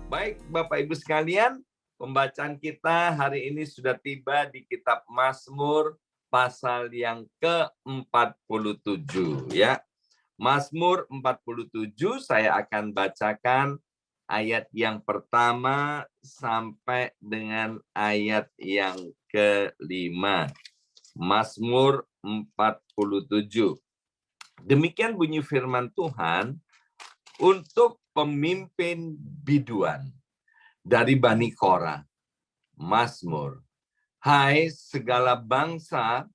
Baik, Bapak Ibu sekalian, pembacaan kita hari ini sudah tiba di kitab Mazmur pasal yang ke-47 ya. Mazmur 47 saya akan bacakan ayat yang pertama sampai dengan ayat yang kelima. Mazmur 47. Demikian bunyi firman Tuhan untuk pemimpin biduan dari Bani Korah. Mazmur. Hai segala bangsa,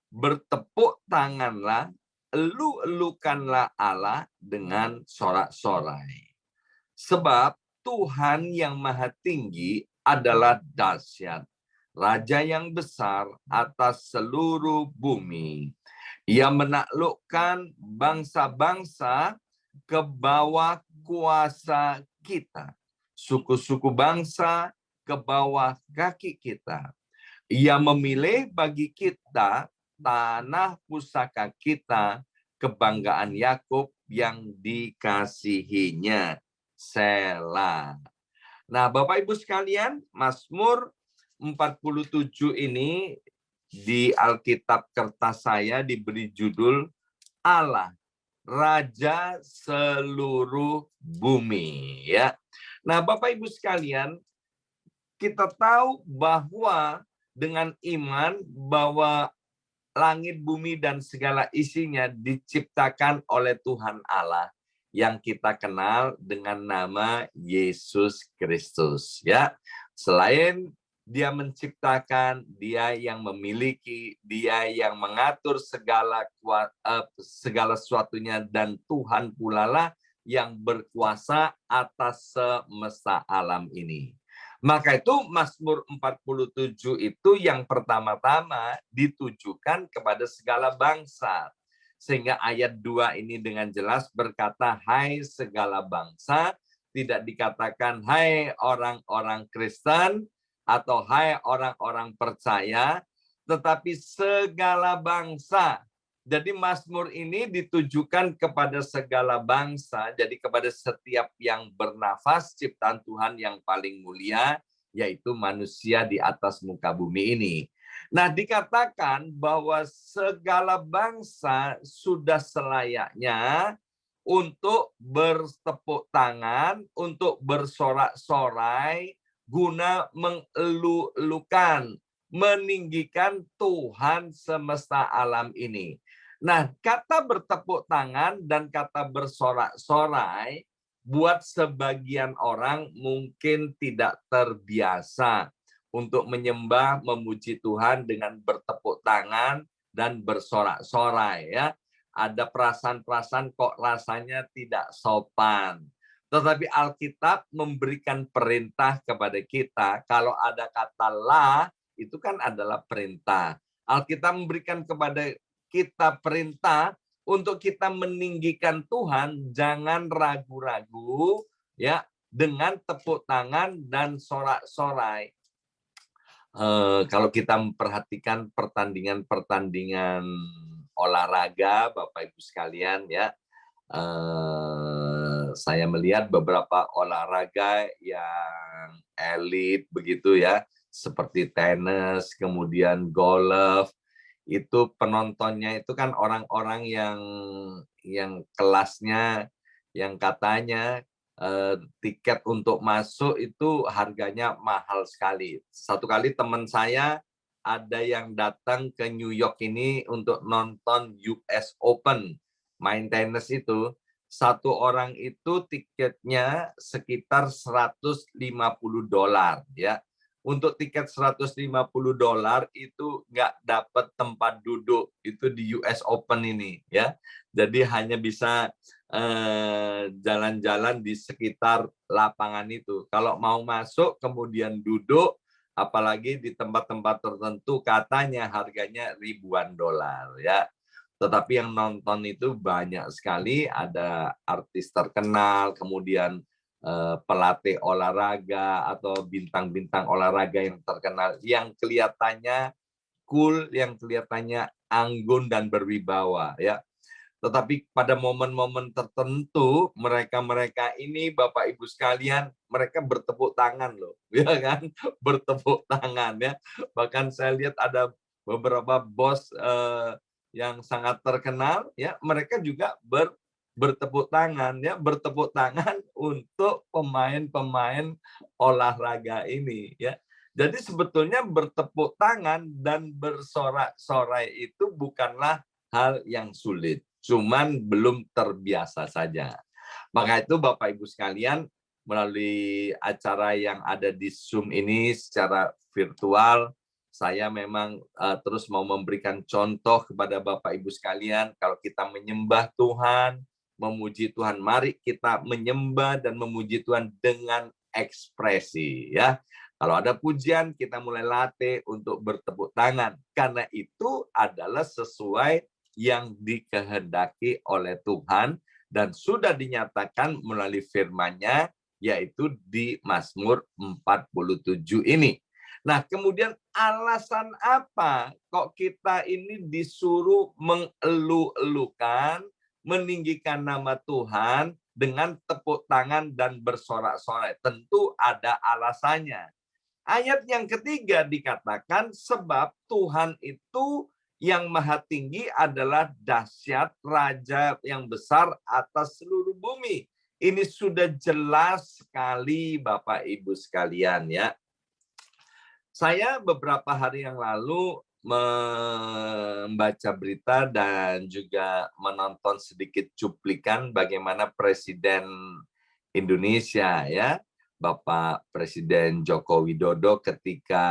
bertepuk tanganlah, elu-elukanlah Allah dengan sorak-sorai. Sebab Tuhan yang Maha Tinggi adalah dahsyat, Raja yang besar atas seluruh bumi. Ia menaklukkan bangsa-bangsa ke bawah kuasa kita. Suku-suku bangsa ke bawah kaki kita. Ia memilih bagi kita tanah pusaka kita, kebanggaan Yakub yang dikasihinya. Selah. Nah, Bapak Ibu sekalian, Mazmur 47 ini di Alkitab kertas saya diberi judul Allah, Raja seluruh bumi, ya. Nah, Bapak Ibu sekalian, kita tahu bahwa dengan iman bahwa langit, bumi, dan segala isinya diciptakan oleh Tuhan Allah yang kita kenal dengan nama Yesus Kristus. Ya, selain Dia menciptakan, Dia yang memiliki, Dia yang mengatur segala sesuatunya, dan Tuhan pula lah yang berkuasa atas semesta alam ini. Maka itu Mazmur 47 itu yang pertama-tama ditujukan kepada segala bangsa. Sehingga ayat 2 ini dengan jelas berkata, hai segala bangsa, tidak dikatakan hai orang-orang Kristen atau hai orang-orang percaya, tetapi segala bangsa. Jadi Mazmur ini ditujukan kepada segala bangsa, jadi kepada setiap yang bernafas, ciptaan Tuhan yang paling mulia, yaitu manusia di atas muka bumi ini. Nah, dikatakan bahwa segala bangsa sudah selayaknya untuk bertepuk tangan, untuk bersorak-sorai, guna mengelu-elukan, meninggikan Tuhan semesta alam ini. Nah, kata bertepuk tangan dan kata bersorak-sorai buat sebagian orang mungkin tidak terbiasa untuk menyembah, memuji Tuhan dengan bertepuk tangan dan bersorak-sorai, ya. Ada perasaan-perasaan kok rasanya tidak sopan. Tetapi Alkitab memberikan perintah kepada kita, kalau ada kata lah, itu kan adalah perintah. Alkitab memberikan kepada kita perintah untuk kita meninggikan Tuhan, jangan ragu-ragu ya dengan tepuk tangan dan sorak-sorai. Kalau kita memperhatikan pertandingan-pertandingan olahraga, Bapak Ibu sekalian ya, saya melihat beberapa olahraga yang elit begitu ya, seperti tenis, kemudian golf, itu penontonnya itu kan orang-orang yang kelasnya, yang katanya tiket untuk masuk itu harganya mahal sekali. Satu kali teman saya ada yang datang ke New York ini untuk nonton US Open, main tenis itu. Satu orang itu tiketnya sekitar $150 ya. Untuk tiket $150 itu nggak dapat tempat duduk itu di US Open ini ya. Jadi hanya bisa jalan-jalan di sekitar lapangan itu. Kalau mau masuk kemudian duduk, apalagi di tempat-tempat tertentu katanya harganya ribuan dolar ya. Tetapi yang nonton itu banyak sekali, ada artis terkenal, kemudian pelatih olahraga atau bintang-bintang olahraga yang terkenal, yang kelihatannya cool, yang kelihatannya anggun dan berwibawa ya. Tetapi pada momen-momen tertentu, mereka-mereka ini, Bapak Ibu sekalian, mereka bertepuk tangan loh, ya kan? Bertepuk tangan ya. Bahkan saya lihat ada beberapa bos yang sangat terkenal, ya, mereka juga bertepuk tangan, ya, bertepuk tangan untuk pemain-pemain olahraga ini, ya. Jadi sebetulnya bertepuk tangan dan bersorak-sorai itu bukanlah hal yang sulit, cuman belum terbiasa saja. Maka itu Bapak Ibu sekalian, melalui acara yang ada di Zoom ini secara virtual, saya memang terus mau memberikan contoh kepada Bapak Ibu sekalian, kalau kita menyembah Tuhan, memuji Tuhan, mari kita menyembah dan memuji Tuhan dengan ekspresi, ya. Kalau ada pujian, kita mulai latih untuk bertepuk tangan. Karena itu adalah sesuai yang dikehendaki oleh Tuhan dan sudah dinyatakan melalui firman-Nya, yaitu di Mazmur 47 ini. Nah, kemudian alasan apa kok kita ini disuruh mengelu-elukan, meninggikan nama Tuhan dengan tepuk tangan dan bersorak-sorai? Tentu ada alasannya. Ayat yang ketiga dikatakan, sebab Tuhan itu yang maha tinggi adalah dahsyat, raja yang besar atas seluruh bumi. Ini sudah jelas sekali Bapak Ibu sekalian, ya. Saya beberapa hari yang lalu membaca berita dan juga menonton sedikit cuplikan bagaimana Presiden Indonesia, ya, Bapak Presiden Joko Widodo ketika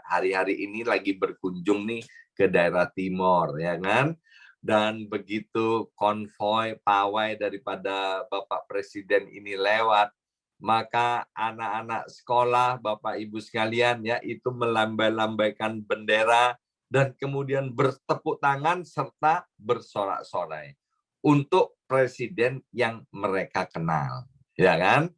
hari-hari ini lagi berkunjung nih ke daerah timur, ya kan? Dan begitu konvoi pawai daripada Bapak Presiden ini lewat, maka anak-anak sekolah, Bapak Ibu sekalian, ya, itu melambai-lambaikan bendera dan kemudian bertepuk tangan serta bersorak-sorai untuk presiden yang mereka kenal, ya kan?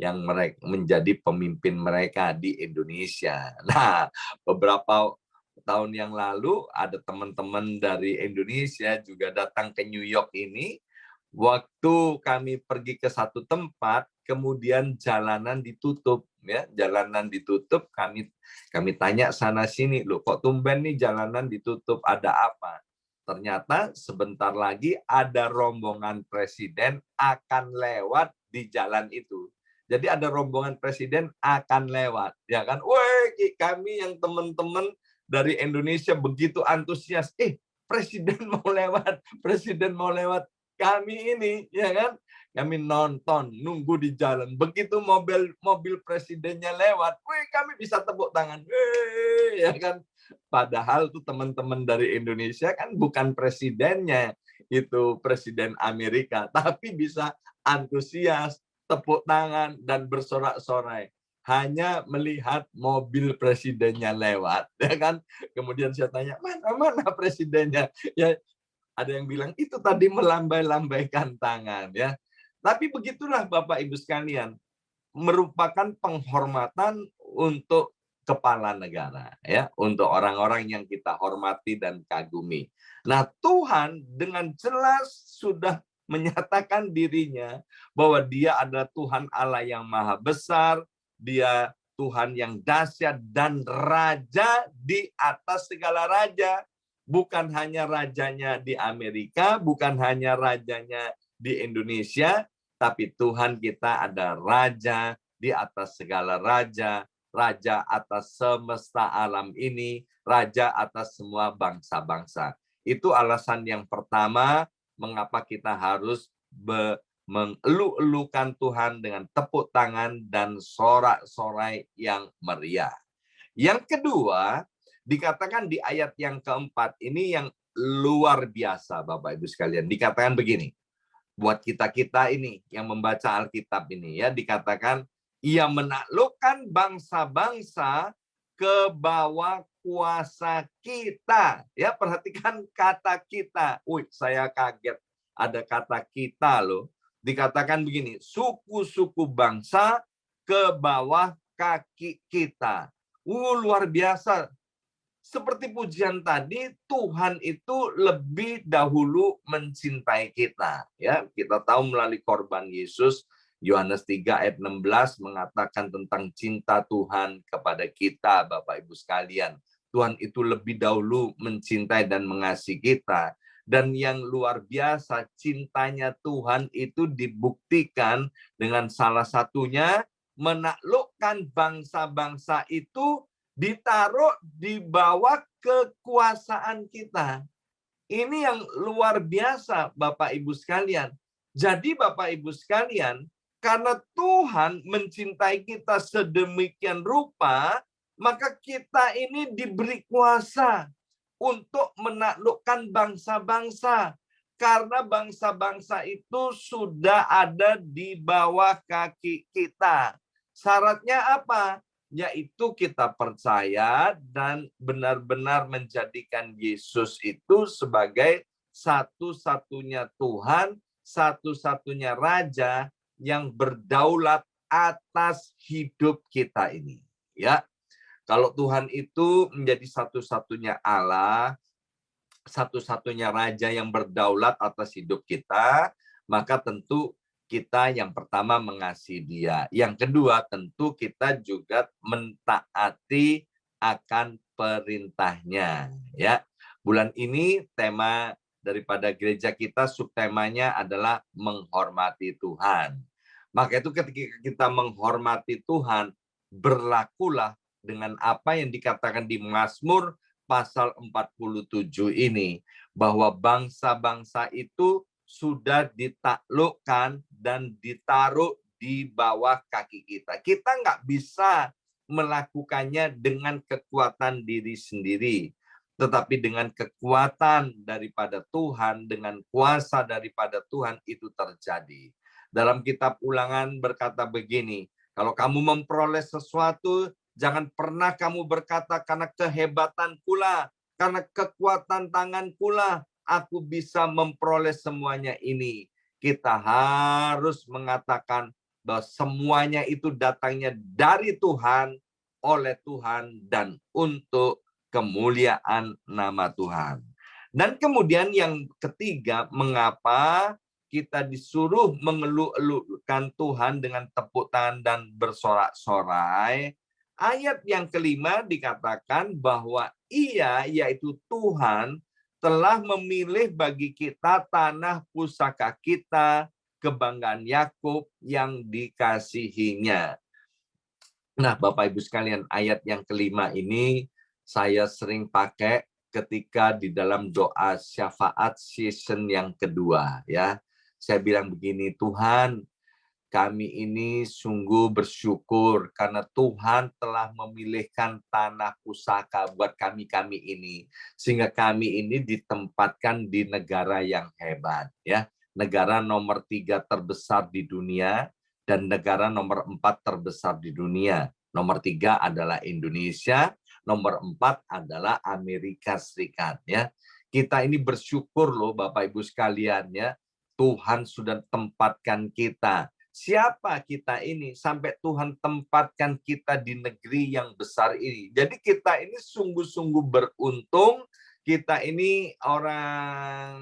Yang mereka menjadi pemimpin mereka di Indonesia. Nah, beberapa tahun yang lalu ada teman-teman dari Indonesia juga datang ke New York ini. Waktu kami pergi ke satu tempat, kemudian jalanan ditutup, ya, jalanan ditutup. Kami tanya sana sini, loh, kok tumben nih jalanan ditutup? Ada apa? Ternyata sebentar lagi ada rombongan presiden akan lewat di jalan itu. Jadi ada rombongan presiden akan lewat, ya kan? Woi, kami yang teman-teman dari Indonesia begitu antusias. Presiden mau lewat, presiden mau lewat. Kami ini, ya kan? Kami nonton, nunggu di jalan. Begitu mobil presidennya lewat, wih, kami bisa tepuk tangan. Wih, ya kan? Padahal tuh teman-teman dari Indonesia kan bukan presidennya, itu presiden Amerika, tapi bisa antusias, tepuk tangan, dan bersorak-sorai. Hanya melihat mobil presidennya lewat, ya kan? Kemudian saya tanya, mana presidennya? Ya, ada yang bilang itu tadi melambai-lambaikan tangan, ya. Tapi begitulah Bapak Ibu sekalian, merupakan penghormatan untuk kepala negara, ya, untuk orang-orang yang kita hormati dan kagumi. Nah, Tuhan dengan jelas sudah menyatakan dirinya bahwa Dia adalah Tuhan Allah yang maha besar, Dia Tuhan yang dahsyat dan raja di atas segala raja. Bukan hanya rajanya di Amerika, bukan hanya rajanya di Indonesia, tapi Tuhan kita ada raja di atas segala raja, raja atas semesta alam ini, raja atas semua bangsa-bangsa. Itu alasan yang pertama mengapa kita harus mengelu-elukan Tuhan dengan tepuk tangan dan sorak-sorai yang meriah. Yang kedua, dikatakan di ayat yang keempat ini yang luar biasa Bapak Ibu sekalian. Dikatakan begini, buat kita-kita ini yang membaca Alkitab ini, ya, dikatakan ia menaklukkan bangsa-bangsa ke bawah kuasa kita. Ya, perhatikan kata kita. Saya kaget ada kata kita loh. Dikatakan begini, suku-suku bangsa ke bawah kaki kita. Luar biasa. seperti pujian tadi, Tuhan itu lebih dahulu mencintai kita. Ya, kita tahu melalui korban Yesus, Yohanes 3 ayat 16 mengatakan tentang cinta Tuhan kepada kita, Bapak Ibu sekalian. Tuhan itu lebih dahulu mencintai dan mengasihi kita. Dan yang luar biasa, cintanya Tuhan itu dibuktikan dengan salah satunya menaklukkan bangsa-bangsa itu ditaruh di bawah kekuasaan kita. Ini yang luar biasa, Bapak Ibu sekalian. Jadi Bapak Ibu sekalian, karena Tuhan mencintai kita sedemikian rupa, maka kita ini diberi kuasa untuk menaklukkan bangsa-bangsa. Karena bangsa-bangsa itu sudah ada di bawah kaki kita. Syaratnya apa? Yaitu kita percaya dan benar-benar menjadikan Yesus itu sebagai satu-satunya Tuhan, satu-satunya Raja yang berdaulat atas hidup kita ini. Ya, kalau Tuhan itu menjadi satu-satunya Allah, satu-satunya Raja yang berdaulat atas hidup kita, maka tentu kita yang pertama mengasihi Dia. Yang kedua, tentu kita juga mentaati akan perintahnya. Ya, bulan ini tema daripada gereja kita subtemanya adalah menghormati Tuhan. Maka itu ketika kita menghormati Tuhan, berlakulah dengan apa yang dikatakan di Mazmur pasal 47 ini, bahwa bangsa-bangsa itu sudah ditaklukkan dan ditaruh di bawah kaki kita. Kita nggak bisa melakukannya dengan kekuatan diri sendiri, tetapi dengan kekuatan daripada Tuhan, dengan kuasa daripada Tuhan itu terjadi. Dalam kitab Ulangan berkata begini, kalau kamu memperoleh sesuatu, jangan pernah kamu berkata karena kehebatan pula, karena kekuatan tangan pula, aku bisa memperoleh semuanya ini. Kita harus mengatakan bahwa semuanya itu datangnya dari Tuhan, oleh Tuhan, dan untuk kemuliaan nama Tuhan. Dan kemudian yang ketiga, mengapa kita disuruh mengeluh-elukan Tuhan dengan tepuk tangan dan bersorak-sorai? Ayat yang kelima dikatakan bahwa Ia, yaitu Tuhan, telah memilih bagi kita tanah pusaka kita, kebanggaan Yakub yang dikasihinya. Nah, Bapak Ibu sekalian, ayat yang kelima ini saya sering pakai ketika di dalam doa syafaat season yang kedua, ya. Saya bilang begini, Tuhan, kami ini sungguh bersyukur karena Tuhan telah memilihkan tanah pusaka buat kami-kami ini. Sehingga kami ini ditempatkan di negara yang hebat. Ya, negara nomor 3 terbesar di dunia dan negara nomor 4 terbesar di dunia. Nomor 3 adalah Indonesia, nomor 4 adalah Amerika Serikat. Ya, kita ini bersyukur loh Bapak Ibu sekalian ya. Tuhan sudah tempatkan kita. Siapa kita ini sampai Tuhan tempatkan kita di negeri yang besar ini. Jadi kita ini sungguh-sungguh beruntung. Kita ini orang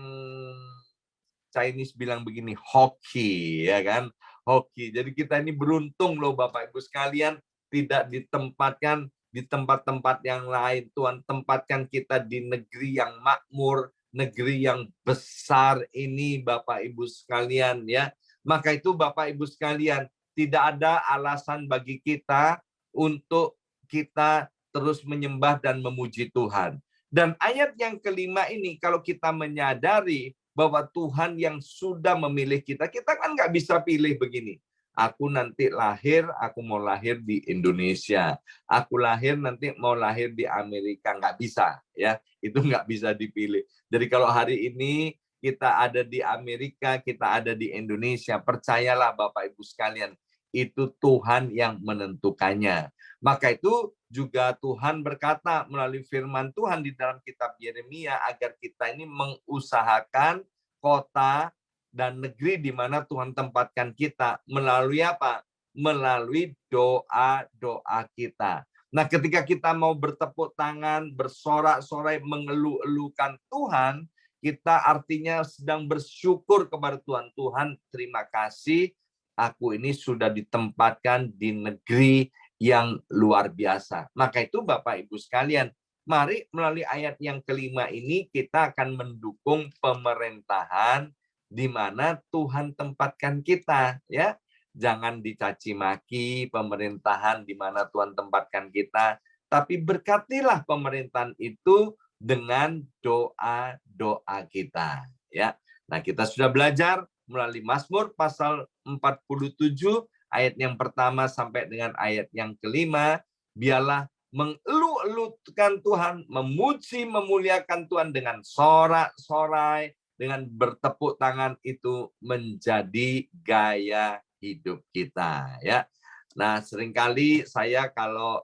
Chinese bilang begini, hoki, ya kan? Hoki. Jadi kita ini beruntung loh Bapak Ibu sekalian, tidak ditempatkan di tempat-tempat yang lain. Tuhan tempatkan kita di negeri yang makmur, negeri yang besar ini Bapak Ibu sekalian ya. Maka itu Bapak Ibu sekalian, tidak ada alasan bagi kita untuk kita terus menyembah dan memuji Tuhan. Dan ayat yang kelima ini, kalau kita menyadari bahwa Tuhan yang sudah memilih kita, kita kan nggak bisa pilih begini. Aku nanti lahir, aku mau lahir di Indonesia. Aku lahir nanti mau lahir di Amerika, nggak bisa ya. Itu nggak bisa dipilih. Jadi kalau hari ini kita ada di Amerika, kita ada di Indonesia, percayalah Bapak Ibu sekalian, itu Tuhan yang menentukannya. Maka itu juga Tuhan berkata melalui firman Tuhan di dalam kitab Yeremia agar kita ini mengusahakan kota dan negeri di mana Tuhan tempatkan kita melalui apa? Melalui doa-doa kita. Nah, ketika kita mau bertepuk tangan, bersorak-sorai, mengeluh-elukan Tuhan, kita artinya sedang bersyukur kepada Tuhan. Tuhan, terima kasih, aku ini sudah ditempatkan di negeri yang luar biasa. Maka itu Bapak Ibu sekalian, mari melalui ayat yang kelima ini kita akan mendukung pemerintahan di mana Tuhan tempatkan kita, ya. Jangan dicaci maki pemerintahan di mana Tuhan tempatkan kita, tapi berkatilah pemerintahan itu dengan doa-doa kita, ya. Nah, kita sudah belajar melalui Mazmur pasal 47 ayat yang pertama sampai dengan ayat yang kelima, biarlah mengeluh-elukan Tuhan, memuji memuliakan Tuhan dengan sorak-sorai, dengan bertepuk tangan itu menjadi gaya hidup kita, ya. Nah, seringkali saya kalau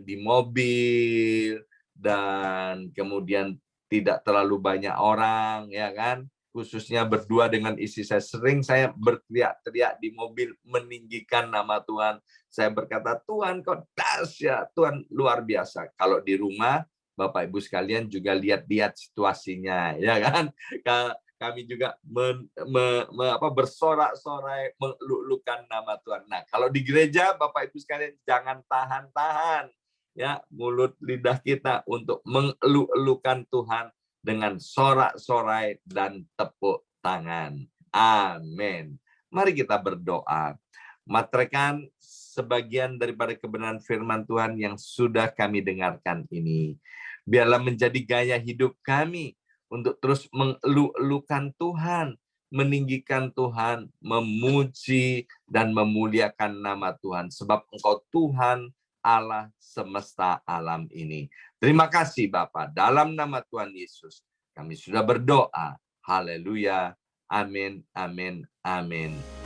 di mobil dan kemudian tidak terlalu banyak orang, ya kan, khususnya berdua dengan istri saya, sering saya berteriak-teriak di mobil meninggikan nama Tuhan. Saya berkata, Tuhan kau dahsyat, Tuhan luar biasa. Kalau di rumah, Bapak Ibu sekalian juga lihat-lihat situasinya, ya kan? Kami juga bersorak-sorai, melulukan nama Tuhan. Nah, kalau di gereja, Bapak Ibu sekalian, jangan tahan-tahan ya mulut lidah kita untuk mengeluh-elukan Tuhan dengan sorak-sorai dan tepuk tangan. Amin. Mari kita berdoa. Materaikan sebagian daripada kebenaran firman Tuhan yang sudah kami dengarkan ini. Biarlah menjadi gaya hidup kami untuk terus mengeluh-elukan Tuhan, meninggikan Tuhan, memuji dan memuliakan nama Tuhan. Sebab Engkau Tuhan Allah semesta alam ini. Terima kasih Bapa, dalam nama Tuhan Yesus kami sudah berdoa. Haleluya. Amin, amin, amin.